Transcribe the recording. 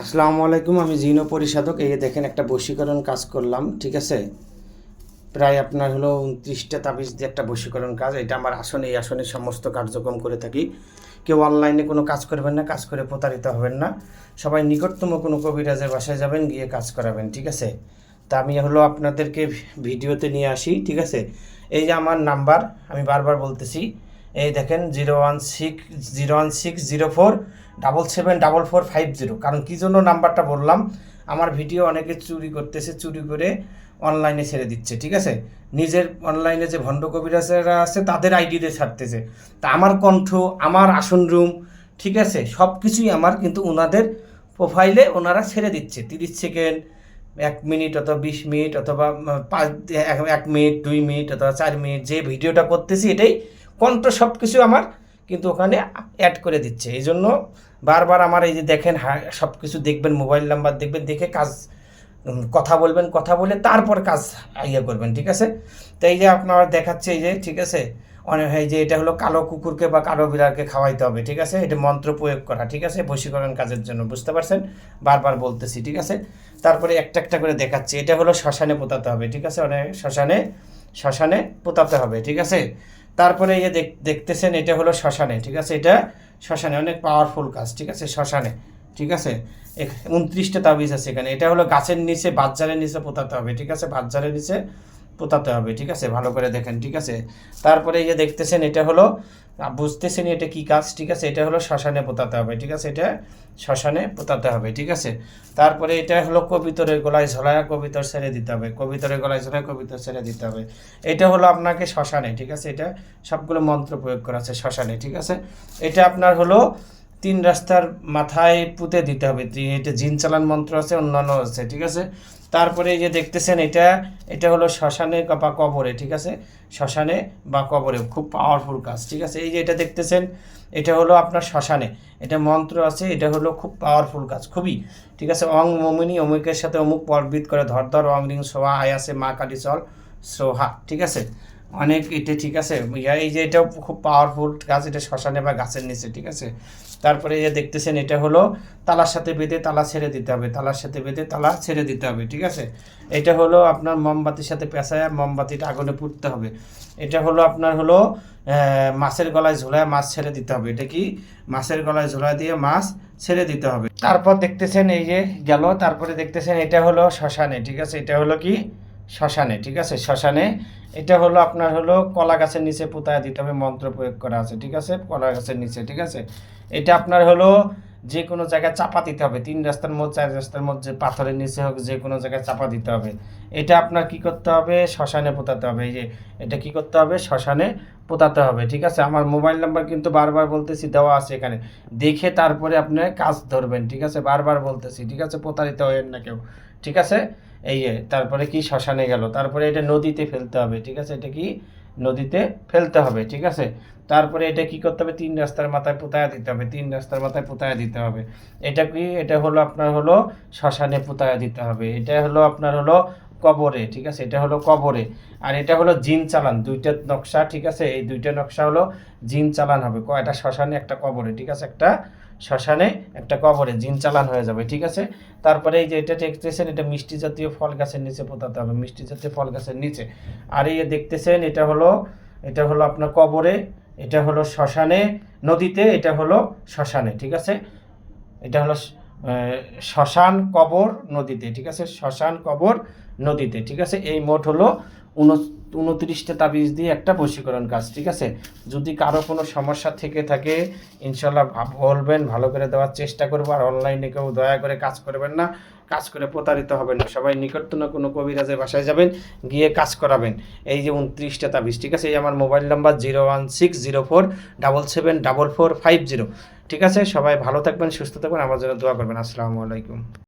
আসসালামু আলাইকুম। আমি জিনো পরিশোধক। এই যে দেখেন একটা বশীকরণ কাজ করলাম, ঠিক আছে। প্রায় আপনার হলো 29টা তাবিজ দিয়ে একটা বশীকরণ কাজ। এটা আমার আসনে, এই আসনে সমস্ত কার্যক্রম করে থাকি। কেউ অনলাইনে কোনো কাজ করবেন না, কাজ করে প্রতারিত হবেন না। সবাই নিকটতম কোনো কবিরাজের বাসায় যাবেন, গিয়ে কাজ করাবেন, ঠিক আছে। তা আমি হলো আপনাদেরকে ভিডিওতে নিয়ে আসি, ঠিক আছে। এই যে আমার নাম্বার, আমি বারবার বলতেছি, এই দেখেন 01604774450। কারণ কী জন্য নাম্বারটা বললাম, আমার ভিডিও অনেকে চুরি করতেছে, চুরি করে অনলাইনে ছেড়ে দিচ্ছে, ঠিক আছে। নিজের অনলাইনে যে ভণ্ড কবিরাজেরা আছে তাদের আইডিতে ছাড়তেছে। তা আমার কণ্ঠ, আমার আসন রুম, ঠিক আছে, সব কিছুই আমার, কিন্তু ওনাদের প্রোফাইলে ওনারা ছেড়ে দিচ্ছে 30 সেকেন্ড, 1 মিনিট অথবা 20 মিনিট অথবা 1 মিনিট, 2 মিনিট অথবা 4 মিনিট যে ভিডিওটা করতেছি এটাই কণ্ঠ, সব কিছু আমার কিন্তু ওখানে অ্যাড করে দিচ্ছে। এই জন্য বারবার আমার এই যে দেখেন, সব কিছু দেখবেন, মোবাইল নাম্বার দেখবেন, দেখে কাজ কথা বলবেন, কথা বলে তারপর কাজ করবেন, ঠিক আছে। তো এই যে আপনার দেখাচ্ছে, এই যে, ঠিক আছে, অনেক এই যে এটা হলো কালো কুকুরকে বা কালো বিড়ালকে খাওয়াইতে হবে, ঠিক আছে। এটা মন্ত্র প্রয়োগ করা, ঠিক আছে, বশীকরণ কাজের জন্য, বুঝতে পারছেন, বারবার বলতেছি, ঠিক আছে। তারপরে একটা একটা করে দেখাচ্ছি। এটা হলো শ্মশানে পোতাতে হবে, ঠিক আছে, অনেক শ্মশানে পোতাতে হবে, ঠিক আছে। তারপরে এই যে দেখতেছেন, এটা হলো শ্মশানে, ঠিক আছে, এটা শ্মশানে অনেক পাওয়ারফুল কাজ, ঠিক আছে, শ্মশানে, ঠিক আছে। 29টা তাবিজ আছে এখানে। এটা হলো গাছের নিচে, বাচ্চারের নিচে পোতাতে হবে, ঠিক আছে, বাচ্চারের নিচে পোতাতে হবে, ঠিক আছে, ভালো করে দেখেন, ঠিক আছে। তারপরে এই যে দেখতেছেন, এটা হলো, বুঝতেছেন এটা কি কাজ, ঠিক আছে, এটা হলো শ্মশানে পোতাতে হবে, ঠিক আছে, এটা শ্মশানে পোতাতে হবে, ঠিক আছে। তারপরে এটা হলো কবিতরের গলায় ঝোলায়া কবিতর ছেড়ে দিতে হবে, কবিতরের গলায় ঝোলায় কবিতর ছেড়ে দিতে হবে। এটা হলো আপনাকে শ্মশানে, ঠিক আছে, এটা সবগুলো মন্ত্র প্রয়োগ করা আছে শ্মশানে, ঠিক আছে। এটা আপনার হলো 3 রাস্তার মাথায় পুঁতে দিতে হবে। এটা জিন চালান মন্ত্র আছে, অন্যান্য আছে, ঠিক আছে। তারপরে এই যে দেখতেছেন, এটা হলো শ্মশানে বা কবরে, ঠিক আছে, শ্মশানে বা কবরে খুব পাওয়ারফুল কাজ, ঠিক আছে। এই যে এটা দেখতেছেন, এটা হলো আপনার শ্মশানে, এটা মন্ত্র আছে, এটা হলো খুব পাওয়ারফুল কাজ, খুবই, ঠিক আছে। অং মমিনী, অমুকের সাথে অমুক পরবিদ করে ধর ধর অং রিং সোহা আয়াসে মা কালী চল সোহা, ঠিক আছে, অনেক এটা, ঠিক আছে। এই যে এটাও খুব পাওয়ারফুল কাজ, এটা শ্মশানে বা গাছের নিচে, ঠিক আছে। তারপরে এই যে দেখতেছেন, এটা হলো তালার সাথে বেঁধে তালা ছেড়ে দিতে হবে, তালার সাথে বেঁধে তালা ছেড়ে দিতে হবে, ঠিক আছে। এটা হলো আপনার মোমবাতির সাথে পেঁচায় মোমবাতিটা আগুনে পুড়তে হবে। এটা হলো আপনার হলো মাছের গলায় ঝোলায় মাছ ছেড়ে দিতে হবে। এটা কি, মাছের গলায় ঝোলা দিয়ে মাছ ছেড়ে দিতে হবে। তারপর দেখতেছেন, এই যে গেল। তারপরে দেখতেছেন, এটা হলো শ্মশানে, ঠিক আছে, এটা হলো কি, শ্মশানে, ঠিক আছে, শ্মশানে। এটা হলো আপনার হলো কলা গাছের নিচে পুঁতায় দিতে হবে, মন্ত্র প্রয়োগ করা আছে, ঠিক আছে, কলা গাছের নিচে, ঠিক আছে। এটা আপনার হলো যে কোনো জায়গায় চাপা দিতে হবে, 3 রাস্তার মধ্যে, 4 রাস্তার মধ্যে, পাথরের নিচে হোক, যে কোনো জায়গায় চাপা দিতে হবে। এটা আপনার কি করতে হবে, শ্মশানে পোতাতে হবে। এই যে এটা কি করতে হবে, শ্মশানে পোতাতে হবে, ঠিক আছে। আমার মোবাইল নাম্বার কিন্তু বারবার বলতেছি দেওয়া আছে এখানে, দেখে তারপরে আপনি কাজ ধরবেন, ঠিক আছে, বারবার বলতেছি, ঠিক আছে, প্রতারিত হবেন না কেউ, ঠিক আছে। তারপরে কি, শ্মশানে গেল। তারপরে এটা নদীতে ফেলতে হবে, ঠিক আছে, এটা কি, নদীতে ফেলতে হবে, ঠিক আছে। তারপরে এটা কি করতে হবে, 3 রাস্তার মাথায় পুঁতায়া দিতে হবে, 3 রাস্তার মাথায় পুঁতায়া দিতে হবে। এটা কি, এটা হলো আপনার হলো শ্মশানে পুঁতায়া দিতে হবে। এটা হলো আপনার হলো কবরে, ঠিক আছে, এটা হলো কবরে। আর এটা হলো জিন চালান, 2টা নকশা, ঠিক আছে, এই 2টা নকশা হলো জিন চালান হবে। একটা শ্মশানে, একটা কবরে, ঠিক আছে, একটা শ্মশানে, একটা কবরে জিন চালান হয়ে যাবে, ঠিক আছে। তারপরে এই যে এটা দেখতেছেন, এটা মিষ্টি জাতীয় ফল গাছের নিচে পোতাতে হবে, মিষ্টি জাতীয় ফল গাছের নিচে। আর এই দেখতেছেন, এটা হলো আপনার কবরে, এটা হলো শ্মশানে, নদীতে, এটা হলো শ্মশানে, ঠিক আছে। এটা হলো শ্মশান, কবর, নদীতে, ঠিক আছে, শ্মশান, কবর, নদীতে, ঠিক আছে। এই মোট হলো 29টা তাবিজ দিয়ে একটা বশীকরণ কাজ, ঠিক আছে। যদি কারো কোনো সমস্যা থেকে থাকে, ইনশাল্লাহ বলবেন, ভালো করে দেওয়ার চেষ্টা করবো। আর অনলাইনে কেউ দয়া করে কাজ করবেন না, কাজ করে প্রতারিত হবেন না। সবাই নিকটতম কোনো কবিরাজের বাসায় যাবেন, গিয়ে কাজ করাবেন। এই যে 29টা তাবিজ, ঠিক আছে। এই আমার মোবাইল নাম্বার 01604774450, ঠিক আছে। সবাই ভালো থাকবেন, সুস্থ থাকবেন, আমার জন্য দোয়া করবেন। আসসালামু আলাইকুম।